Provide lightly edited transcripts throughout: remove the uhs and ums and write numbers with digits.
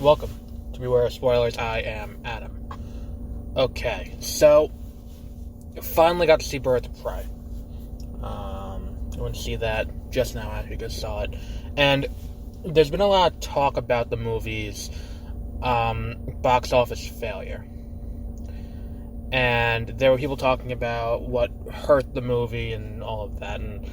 Welcome to Beware of Spoilers. I am Adam. Okay, so finally got to see Birds of Prey. I went to see that just now after you just saw it, and there's been a lot of talk about the movie's box office failure, and there were people talking about what hurt the movie and all of that. And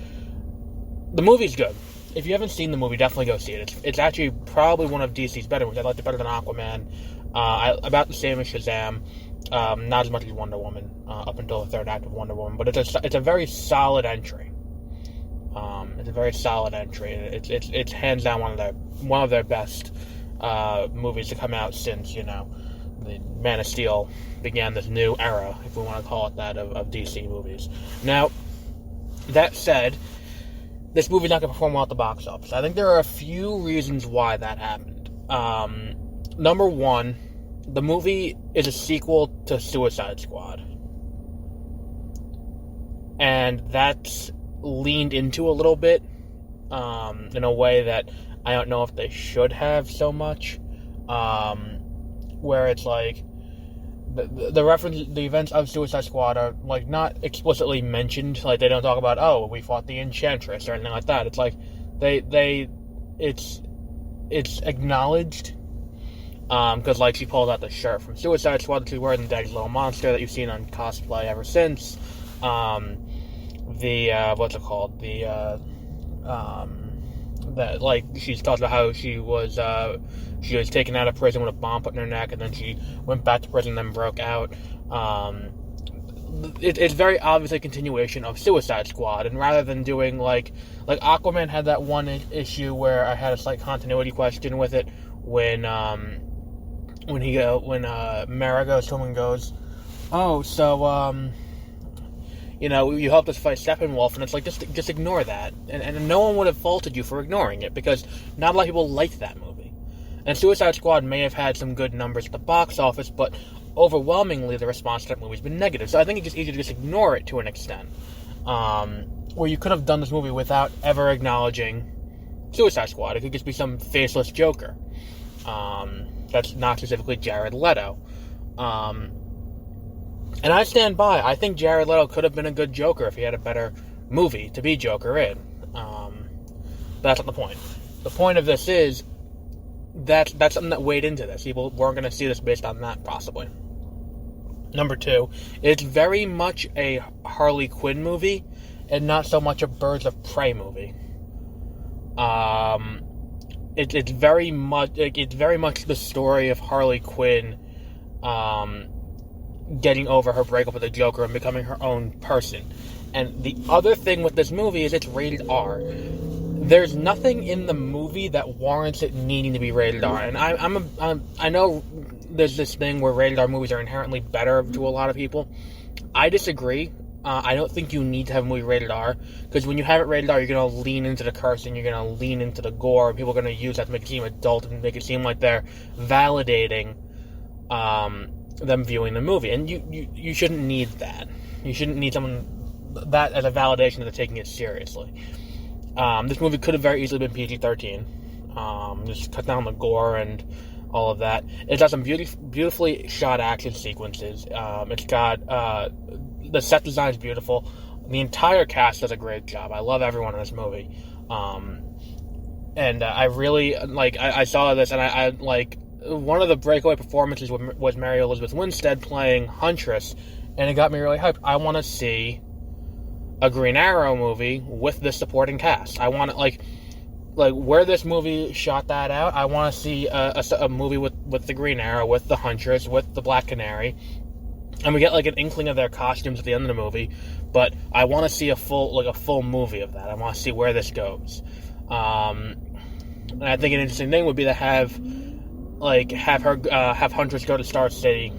the movie's good. If you haven't seen the movie, definitely go see it. It's actually probably one of DC's better movies. I liked it better than Aquaman. About the same as Shazam. Not as much as Wonder Woman up until the third act of Wonder Woman, but it's a very solid entry. It's a very solid entry. It's hands down one of their best movies to come out since the Man of Steel began this new era, if we want to call it that, of DC movies. Now, that said, this movie's not going to perform well at the box office. I think there are a few reasons why that happened. Number one, the movie is a sequel to Suicide Squad. And that's leaned into a little bit, in a way that I don't know if they should have so much. Where it's like, the events of Suicide Squad are like not explicitly mentioned. Like, they don't talk about, oh, we fought the Enchantress or anything like that. It's like it's acknowledged, because like she pulls out the shirt from Suicide Squad that she's wearing, the Daddy's Little Monster that you've seen on cosplay ever since. What's it called? That, like, she's talked about how she was taken out of prison with a bomb put in her neck, and then she went back to prison and then broke out. It's very obviously a continuation of Suicide Squad, and rather than doing like Aquaman had that one issue where I had a slight continuity question with it when Mara goes to him and goes, oh, so you helped us fight Steppenwolf, and it's like, just ignore that. And no one would have faulted you for ignoring it, because not a lot of people liked that movie. And Suicide Squad may have had some good numbers at the box office, but overwhelmingly the response to that movie has been negative. So I think it's just easy to just ignore it to an extent. Where you could have done this movie without ever acknowledging Suicide Squad. It could just be some faceless Joker. That's not specifically Jared Leto. And I stand by. I think Jared Leto could have been a good Joker if he had a better movie to be Joker in. But that's not the point. The point of this is that's something that weighed into this. People weren't going to see this based on that, possibly. Number two, it's very much a Harley Quinn movie and not so much a Birds of Prey movie. It's very much the story of Harley Quinn getting over her breakup with the Joker and becoming her own person. And the other thing with this movie is it's rated R. There's nothing in the movie that warrants it needing to be rated R. And I know there's this thing where rated R movies are inherently better to a lot of people. I disagree. I don't think you need to have a movie rated R, because when you have it rated R, you're going to lean into the cursing, you're going to lean into the gore, and people are going to use that to make it seem adult and make it seem like they're validating them viewing the movie. And you shouldn't need that. You shouldn't need that as a validation that they're taking it seriously. This movie could have very easily been PG-13. Just cut down the gore and all of that. It's got some beautifully shot action sequences. It's got the set design is beautiful. The entire cast does a great job. I love everyone in this movie. And I really I saw this, and I like, one of the breakaway performances was Mary Elizabeth Winstead playing Huntress, and it got me really hyped. I want to see a Green Arrow movie with this supporting cast. I want to, like where this movie shot that out, I want to see a movie with the Green Arrow, with the Huntress, with the Black Canary, and we get like an inkling of their costumes at the end of the movie, but I want to see a full movie of that. I want to see where this goes. And I think an interesting thing would be to have Huntress go to Star City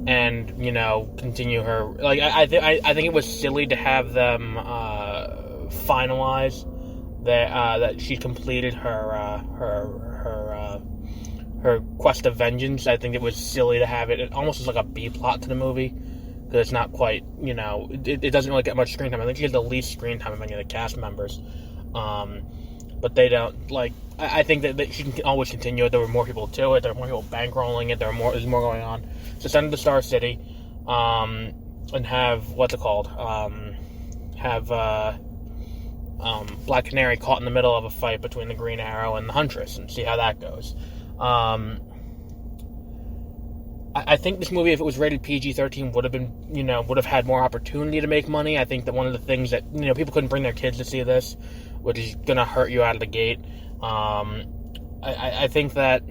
and continue her. Like, I think it was silly to have them finalize that she completed her quest of vengeance. I think it was silly to have it almost as like a B plot to the movie, because it's not quite, it doesn't really get much screen time. I think she has the least screen time of any of the cast members. but they don't, like, I think that she can always continue it. There were more people to it. There were more people bankrolling it. There's more going on. So send it to Star City, and have, what's it called? Black Canary caught in the middle of a fight between the Green Arrow and the Huntress, and see how that goes. I think this movie, if it was rated PG-13, would have had more opportunity to make money. I think that one of the things that, people couldn't bring their kids to see this, which is going to hurt you out of the gate. I think that,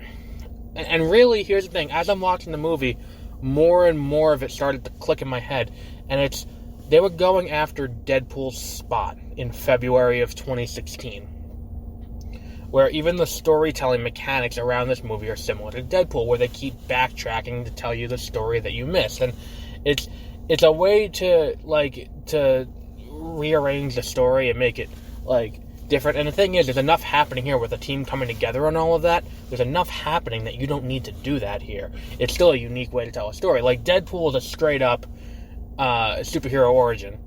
and really, here's the thing, as I'm watching the movie, more and more of it started to click in my head, and they were going after Deadpool's spot in February of 2016, where even the storytelling mechanics around this movie are similar to Deadpool, where they keep backtracking to tell you the story that you missed. And it's a way to rearrange the story and make it, different. And the thing is, there's enough happening here with the team coming together and all of that. There's enough happening that you don't need to do that here. It's still a unique way to tell a story. Like, Deadpool is a straight-up superhero origin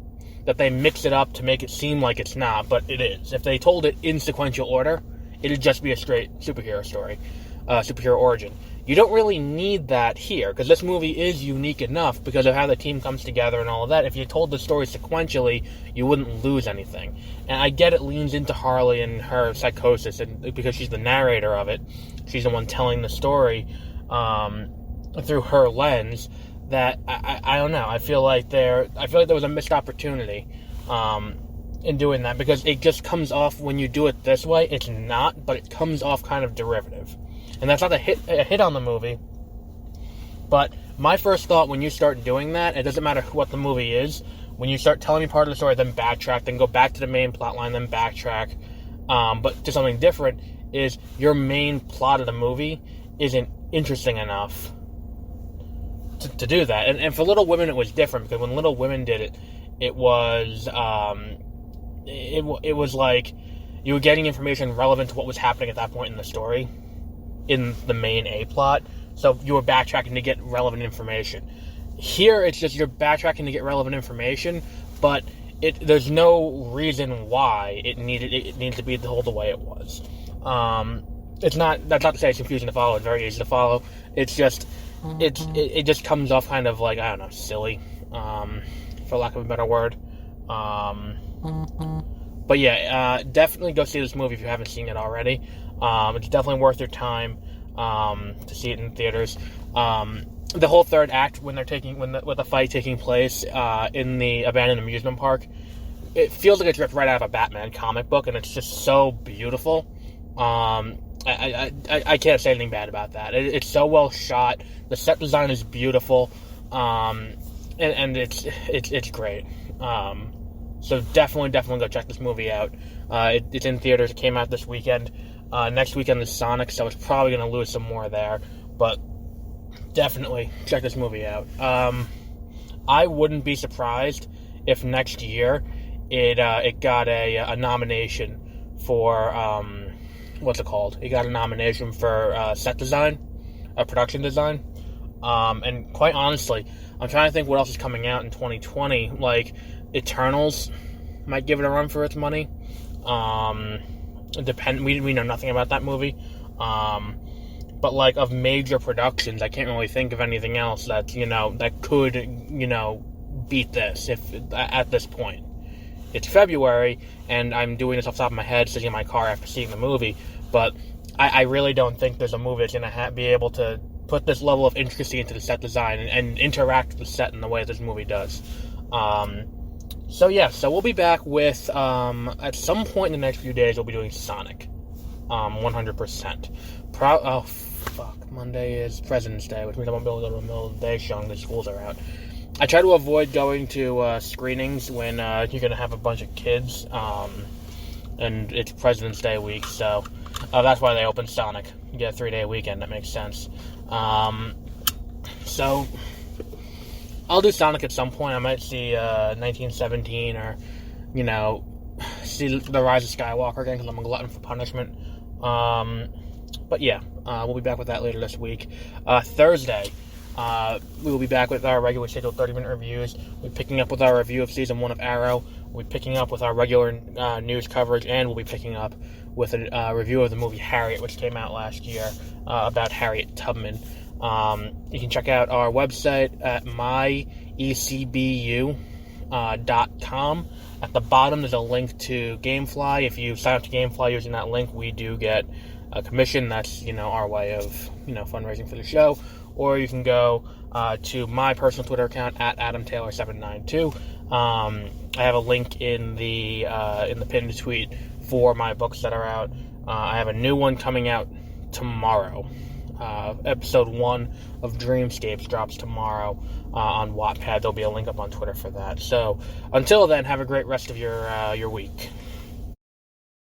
that they mix it up to make it seem like it's not, but it is. If they told it in sequential order, it'd just be a straight superhero story, superhero origin. You don't really need that here, because this movie is unique enough because of how the team comes together and all of that. If you told the story sequentially, you wouldn't lose anything. And I get it leans into Harley and her psychosis, and because she's the narrator of it, she's the one telling the story through her lens. That I don't know. I feel like there was a missed opportunity in doing that, because it just comes off, when you do it this way, it's not, but it comes off kind of derivative. And that's not a hit on the movie. But my first thought when you start doing that, it doesn't matter what the movie is, when you start telling me part of the story, then backtrack, then go back to the main plot line, then backtrack, but to something different, is your main plot of the movie isn't interesting enough to do that. And for Little Women, it was different, because when Little Women did it, it was like you were getting information relevant to what was happening at that point in the story, in the main A plot. So you were backtracking to get relevant information. Here, it's just you're backtracking to get relevant information, but there's no reason why it needed to be the way it was. That's not to say it's confusing to follow. It's very easy to follow. It's just it just comes off kind of like, I don't know, silly, for lack of a better word. But yeah, definitely go see this movie if you haven't seen it already. It's definitely worth your time to see it in theaters. The whole third act, with the fight taking place in the abandoned amusement park, it feels like it's ripped right out of a Batman comic book, and it's just so beautiful. I can't say anything bad about that. It's so well shot. The set design is beautiful, and it's great. So definitely go check this movie out. It's in theaters. It came out this weekend. Next weekend is Sonic, so it's probably going to lose some more there. But definitely check this movie out. I wouldn't be surprised if next year it got a nomination for what's it called? It got a nomination for set design, production design. And quite honestly, I'm trying to think what else is coming out in 2020. Like, Eternals might give it a run for its money. We know nothing about that movie. But like, of major productions, I can't really think of anything else that could beat this at this point. It's February, and I'm doing this off the top of my head, sitting in my car after seeing the movie, but I really don't think there's a movie that's going to be able to put this level of intricacy into the set design and interact with the set in the way this movie does. So we'll be back with, at some point in the next few days, we'll be doing Sonic, 100%. Monday is President's Day, which means I won't be able to go to the middle of the day showing the schools are out. I try to avoid going to screenings when you're going to have a bunch of kids, and it's President's Day week, so that's why they opened Sonic. You get a 3-day weekend, that makes sense. So I'll do Sonic at some point. I might see 1917 or, see The Rise of Skywalker again, because I'm a glutton for punishment. But yeah, we'll be back with that later this week. Thursday, we will be back with our regular scheduled 30-minute reviews. We're picking up with our review of Season 1 of Arrow. We'll be picking up with our regular news coverage, and we'll be picking up with a review of the movie Harriet, which came out last year, about Harriet Tubman. You can check out our website at myecbu.com. At the bottom, there's a link to Gamefly. If you sign up to Gamefly using that link, we do get a commission. That's, our way of, fundraising for the show. Or you can go to my personal Twitter account at AdamTaylor792. I have a link in the pinned tweet for my books that are out. I have a new one coming out tomorrow. Episode 1 of Dreamscapes drops tomorrow on Wattpad. There'll be a link up on Twitter for that. So until then, have a great rest of your week.